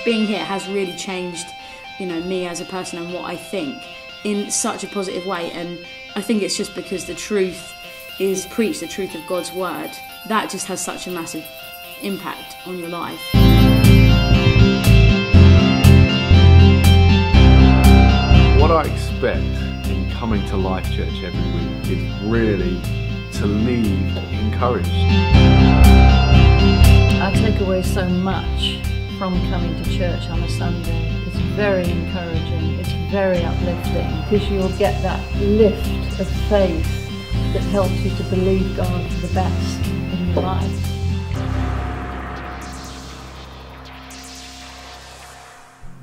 being here has really changed, me as a person and what I think in such a positive way. And I think it's just because the truth is preached, the truth of God's word, that just has such a massive impact on your life. What I expect in coming to Life Church every week is really to leave encouraged. I take away so much from coming to church on a Sunday. It's very encouraging, it's very uplifting, because you'll get that lift of faith that helps you to believe God for the best in your life.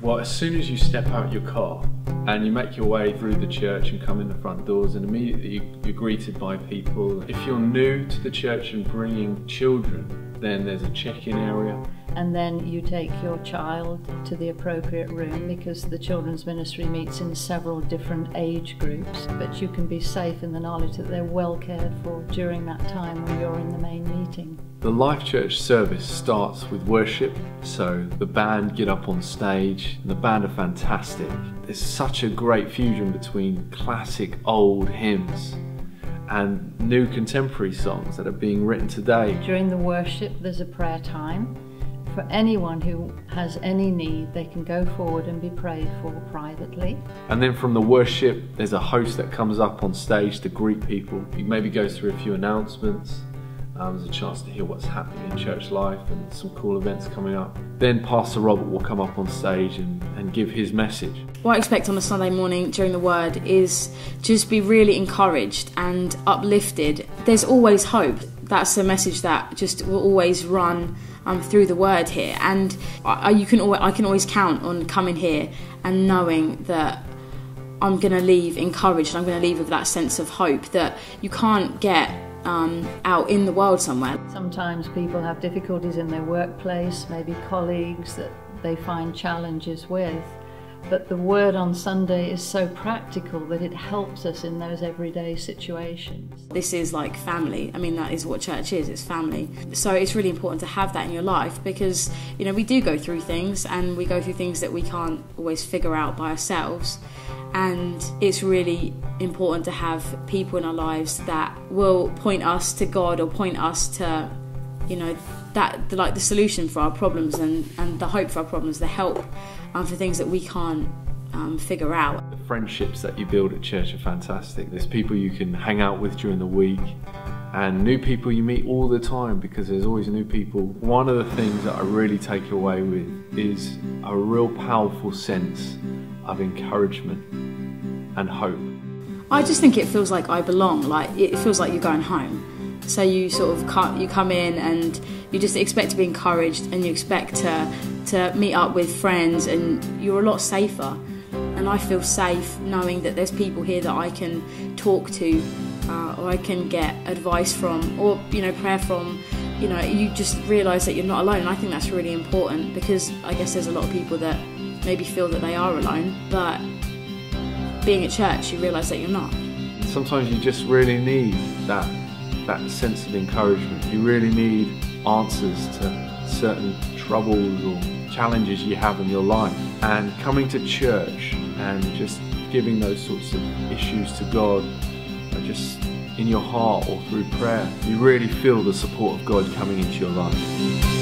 Well, as soon as you step out your car and you make your way through the church and come in the front doors, and immediately you're greeted by people. If you're new to the church and bringing children, then there's a check-in area. And then you take your child to the appropriate room, because the children's ministry meets in several different age groups, but you can be safe in the knowledge that they're well cared for during that time when you're in the main meeting. The Life Church service starts with worship, so the band get up on stage, and the band are fantastic. There's such a great fusion between classic old hymns and new contemporary songs that are being written today. During the worship there's a prayer time. For anyone who has any need, they can go forward and be prayed for privately. And then from the worship, there's a host that comes up on stage to greet people. He maybe goes through a few announcements. There's a chance to hear what's happening in church life and some cool events coming up. Then Pastor Robert will come up on stage and give his message. What I expect on a Sunday morning during the Word is just be really encouraged and uplifted. There's always hope. That's a message that just will always run through the Word here, and I can always count on coming here and knowing that I'm going to leave encouraged. I'm going to leave with that sense of hope that you can't get out in the world somewhere. Sometimes people have difficulties in their workplace, maybe colleagues that they find challenges with. But the Word on Sunday is so practical that it helps us in those everyday situations. This is like family. I mean, that is what church is, it's family. So it's really important to have that in your life, because, we do go through things, and we go through things that we can't always figure out by ourselves. And it's really important to have people in our lives that will point us to God, or point us to, the solution for our problems and the hope for our problems, the help for things that we can't figure out. The friendships that you build at church are fantastic. There's people you can hang out with during the week, and new people you meet all the time, because there's always new people. One of the things that I really take away with is a real powerful sense of encouragement and hope. I just think it feels like I belong, like it feels like you're going home. So you sort of you come in and you just expect to be encouraged, and you expect to meet up with friends, and you're a lot safer. And I feel safe knowing that there's people here that I can talk to, or I can get advice from, or prayer from. You just realise that you're not alone, and I think that's really important, because I guess there's a lot of people that maybe feel that they are alone, but being at church you realise that you're not. Sometimes you just really need that sense of encouragement. You really need answers to certain troubles or challenges you have in your life. And coming to church and just giving those sorts of issues to God, just in your heart or through prayer, you really feel the support of God coming into your life.